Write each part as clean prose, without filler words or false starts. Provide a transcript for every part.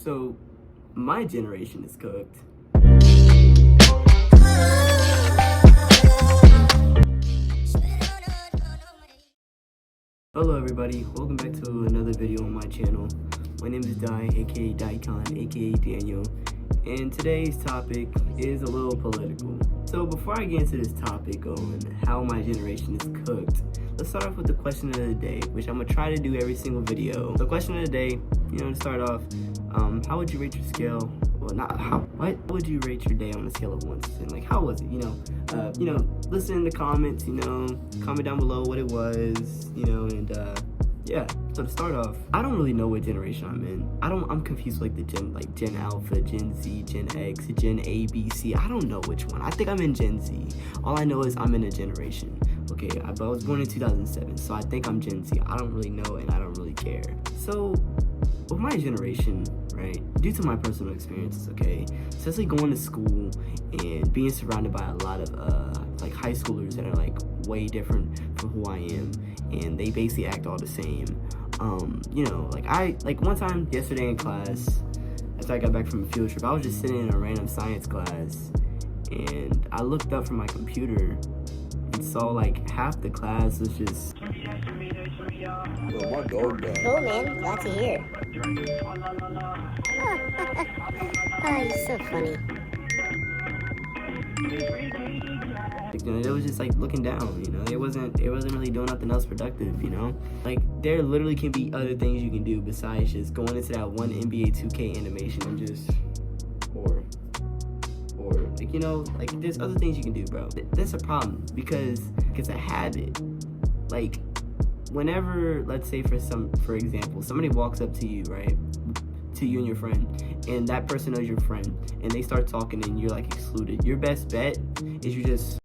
So, my generation is cooked. Hello everybody, welcome back to another video on my channel. My name is 𝙂𝙚𝙣, aka 𝙂𝙚𝙣, aka Daniel, and today's topic is a little political. So before I get into this topic on how my generation is cooked, let's start off with the question of the day, which I'm gonna try to do every single video. The question of the day, to start off, how would you rate your scale? Well, not how. What would you rate your day on a scale of 1 to 10? Like, how was it? Listen in the comments. Comment down below what it was. Yeah. So to start off, I don't really know what generation I'm in. I'm confused with Gen Alpha, Gen Z, Gen X, Gen A, B, C. I don't know which one. I think I'm in Gen Z. All I know is I'm in a generation. Okay, I was born in 2007, so I think I'm Gen Z. I don't really know, and I don't really care. So, with my generation, right, due to my personal experiences, okay, especially going to school and being surrounded by a lot of high schoolers that are way different from who I am, and they basically act all the same. One time yesterday in class, after I got back from a field trip, I was just sitting in a random science class, and I looked up from my computer and saw half the class was just. Oh, my dog died. Cool, man. Glad to hear. Oh, he's so funny. It was just looking down, it wasn't really doing nothing else productive, there literally can be other things you can do besides just going into that one NBA 2K animation and just or there's other things you can do, bro. That's a problem because it's a habit. Whenever, let's say for example, somebody walks up to you, right, to you and your friend, and that person knows your friend, and they start talking and you're excluded, your best bet is you just,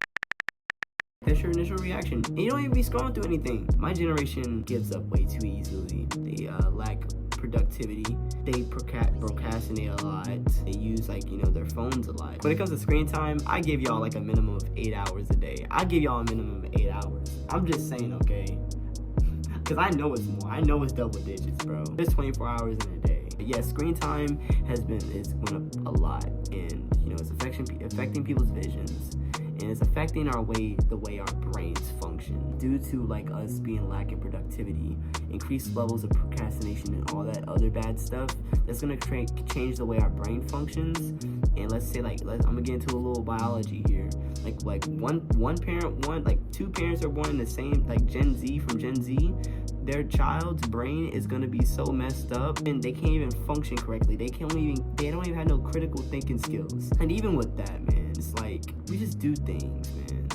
that's your initial reaction, and you don't even be scrolling through anything. My generation gives up way too easily. They lack productivity. They procrastinate a lot. They use their phones a lot. When it comes to screen time, I give y'all a minimum of 8 hours a day. I give y'all a minimum of 8 hours. I'm just saying, okay? Because I know it's more. I know it's double digits, bro. There's 24 hours in a day. But yeah, screen time is going up a lot, and it's affecting people's visions, and it's affecting the way our brains function due to us being lacking productivity, increased levels of procrastination, and all that other bad stuff. That's gonna change the way our brain functions. And let's say I'm gonna get into a little biology here. Two parents are born in the same Gen Z from Gen Z. Their child's brain is gonna be so messed up, and they can't even function correctly. They don't even have no critical thinking skills. And even with that, man, it's we just do things, man.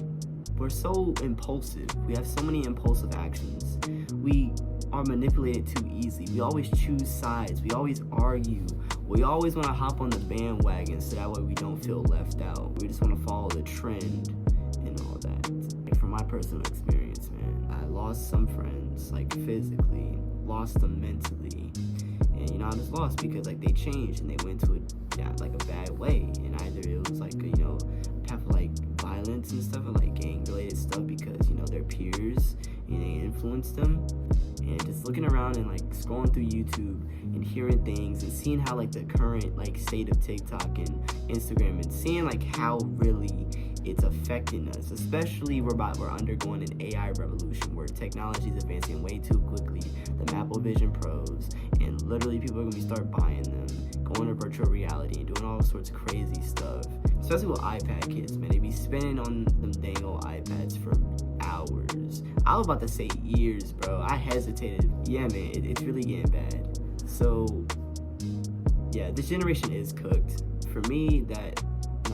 We're so impulsive. We have so many impulsive actions. We are manipulated too easily. We always choose sides. We always argue. We always want to hop on the bandwagon so that way we don't feel left out. We just want to follow the trend and all that. From my personal experience, man, I lost some friends, physically, lost them mentally, and I was lost because they changed and they went to a bad way, and either it was path of violence and stuff, and gang related stuff because their peers and they influenced them. And just looking around and scrolling through YouTube and hearing things and seeing how the current state of TikTok and Instagram, and seeing how really it's affecting us. Especially we're undergoing an AI revolution where technology is advancing way too quickly. The Apple Vision Pros, and literally people are gonna start buying them, going to virtual reality and doing all sorts of crazy stuff. Especially with iPad kids, man, they be spending on them dang old iPads for hours. I was about to say years, bro. I hesitated. Yeah, man, it's really getting bad. So, yeah, this generation is cooked. For me,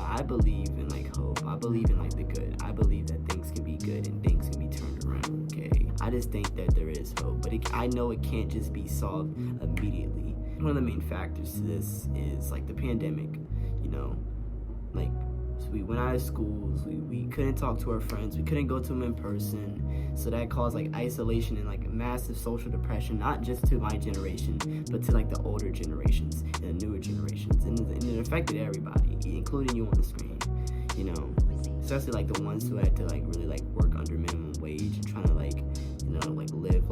I believe in hope. I believe in the good. I believe that things can be good and things can be turned around, okay? I just think that there is hope, but I know it can't just be solved immediately. One of the main factors to this is the pandemic, so we went out of schools, we couldn't talk to our friends, we couldn't go to them in person, so that caused isolation and massive social depression, not just to my generation, but to the older generations and the newer generations, and it affected everybody, including you on the screen, especially the ones who had to really work under minimum wage and trying to live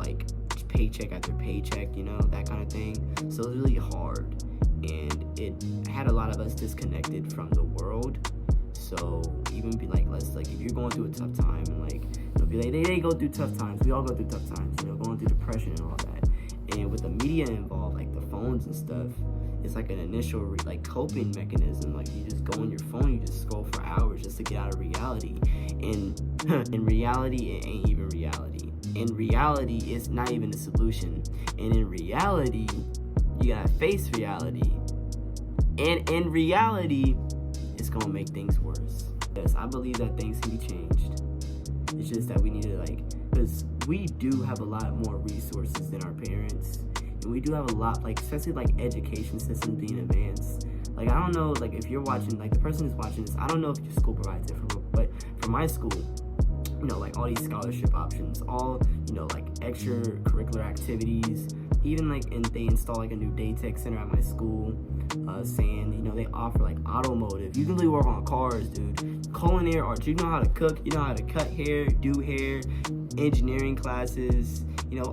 paycheck after paycheck, that kind of thing. So it was really hard. And it had a lot of us disconnected from the world. So even be like, if you're going through a tough time, and like, it'll be like, they go through tough times. We all go through tough times, going through depression and all that. And with the media involved, like the phones and stuff, it's like an initial coping mechanism. Like you just go on your phone, you just scroll for hours just to get out of reality. And in reality, it ain't even reality. In reality, it's not even a solution. And in reality, you gotta face reality. And in reality, it's gonna make things worse. Yes, I believe that things can be changed. It's just that we need to because we do have a lot more resources than our parents. And we do have a lot, especially education systems being advanced. I don't know, if you're watching, the person who's watching this, I don't know if your school provides it, but for my school, all these scholarship options, all, extracurricular activities, even and they install a new day tech center at my school, saying, they offer automotive. You can really work on cars, dude. Culinary arts, you know how to cook, you know how to cut hair, do hair, engineering classes,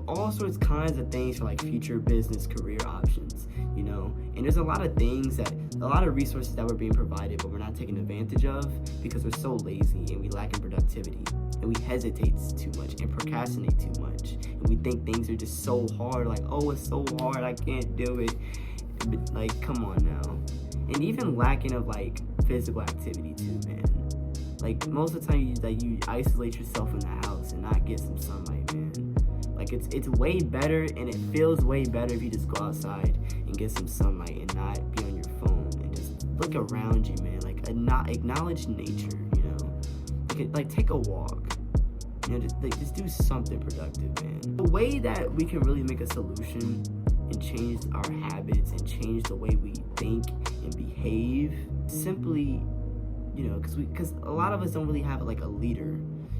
all sorts kinds of things for future business career options, and there's a lot of resources that were being provided, but we're not taking advantage of because we're so lazy and we lack in productivity, and we hesitate too much and procrastinate too much, and we think things are just so hard, oh, it's so hard, I can't do it. But come on now. And even lacking of physical activity too, man. Most of the time you isolate yourself in the house and not get some sunlight, man. It's way better, and it feels way better if you just go outside and get some sunlight and not be on your phone and just look around you, man. Acknowledge nature, take a walk. Just do something productive, man. The way that we can really make a solution and change our habits and change the way we think and behave, simply, because a lot of us don't really have a leader.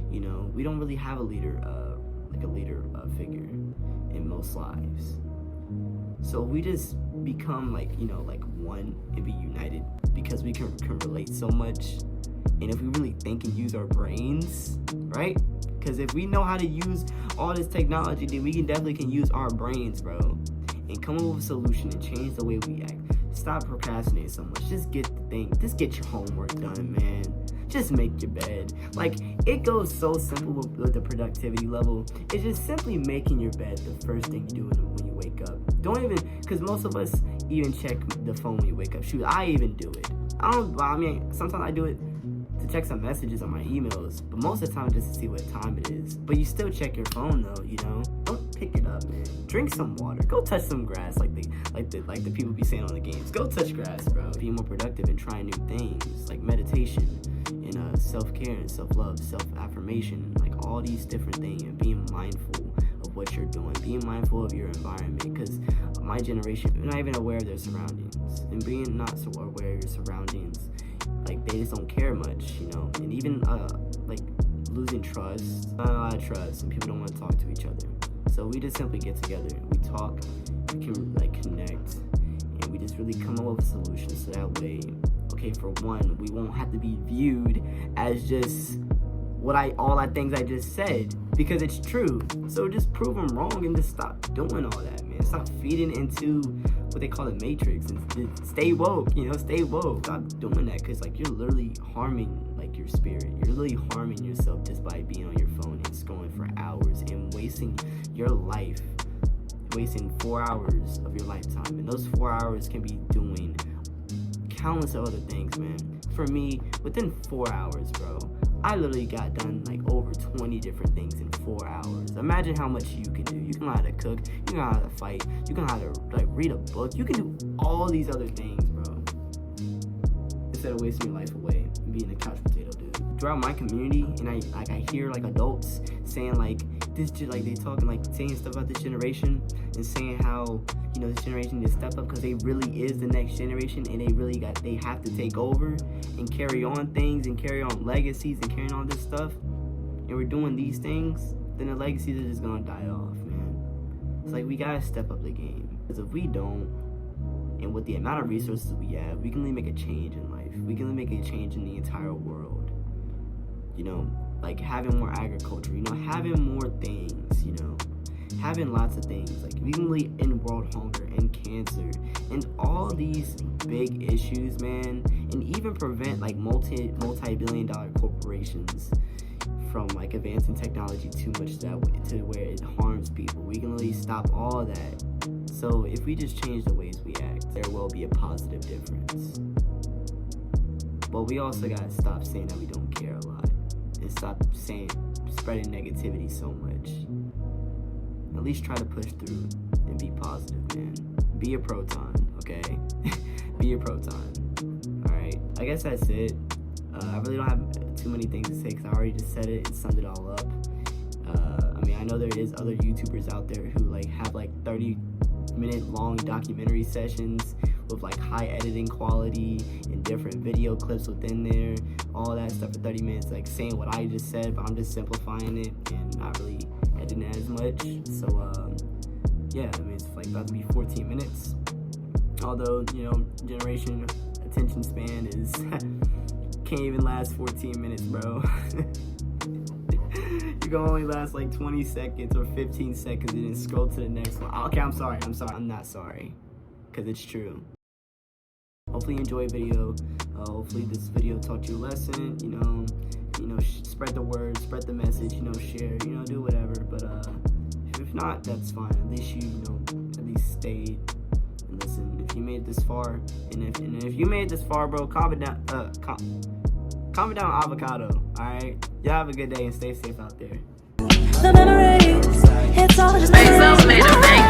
We don't really have a leader, figure in most lives. So we just become one and be united because we can relate so much. And if we really think and use our brains, right? Because if we know how to use all this technology, then we definitely can use our brains, bro, and come up with a solution and change the way we act. Stop procrastinating so much. Just get your homework done, man. Just make your bed. It goes so simple with the productivity level. It's just simply making your bed the first thing you do when you wake up. Don't even, because most of us even check the phone when you wake up. Shoot, I even do it. Sometimes I do it to check some messages on my emails, but most of the time just to see what time it is. But you still check your phone though, Don't pick it up, man. Drink some water. Go touch some grass, like the people be saying on the games. Go touch grass, bro. Be more productive and try new things, like meditation and self-care and self-love, self-affirmation, all these different things, and being mindful of what you're doing, being mindful of your environment, because my generation, they're not even aware of their surroundings, and being not so aware of your surroundings, they just don't care much, and even losing trust, not a lot of trust, and people don't want to talk to each other. So we just simply get together, we talk, we can connect, and we just really come up with a solution, so that way, okay, for one, we won't have to be viewed as just all that things I just said, because it's true. So just prove them wrong and just stop doing all that, man. Stop feeding into what they call the matrix and stay woke, stay woke. Stop doing that, because you're literally harming your spirit. You're literally harming yourself just by being on your phone and scrolling for hours and wasting your life, wasting 4 hours of your lifetime. And those 4 hours can be doing countless of other things, man. For me, within 4 hours, bro, I literally got done over 20 different things in 4 hours. Imagine how much you can do. You can learn how to cook, you can learn how to fight, you can learn how to read a book, you can do all these other things, bro, instead of wasting your life away and being a couch potato, dude. Throughout my community, and I hear adults saying this, they talking saying stuff about this generation and saying how this generation needs to step up because they really is the next generation, and they have to take over and carry on things and carry on legacies and carrying on this stuff, and we're doing these things, then the legacies are just gonna die off, man. It's we gotta step up the game, because if we don't, and with the amount of resources we have, we can really make a change in life. We can really make a change in the entire world. Having more agriculture, having more things, having lots of things. Like, we can end world hunger and cancer and all these big issues, man, and even prevent like multi-billion-dollar corporations from like advancing technology too much that way to where it harms people. We can really stop all that. So if we just change the ways we act, there will be a positive difference. But we also gotta stop saying that we don't care a lot and stop spreading negativity so much. At least try to push through and be positive, man. Be a proton, okay? Be a proton. Alright, I guess that's it. I really don't have too many things to say because I already just said it and summed it all up. I mean, I know there is other YouTubers out there who like have like 30-minute long documentary sessions with like high editing quality and different video clips within there, all that stuff for 30 minutes, like saying what I just said, but I'm just simplifying it and not really editing it as much. So yeah, I mean, it's like about to be 14 minutes. Although, you know, generation attention span is can't even last 14 minutes, bro. You can only last like 20 seconds or 15 seconds and then scroll to the next one. Okay, I'm sorry. I'm not sorry, because it's true. Hopefully you enjoy the video. Hopefully this video taught you a lesson. You know, spread the word, spread the message. You know, share. You know, do whatever. But if not, that's fine. At least at least stayed and listen. If you made it this far, and if you made it this far, bro, comment down avocado. All right, y'all have a good day and stay safe out there. The memories, it's all just memories.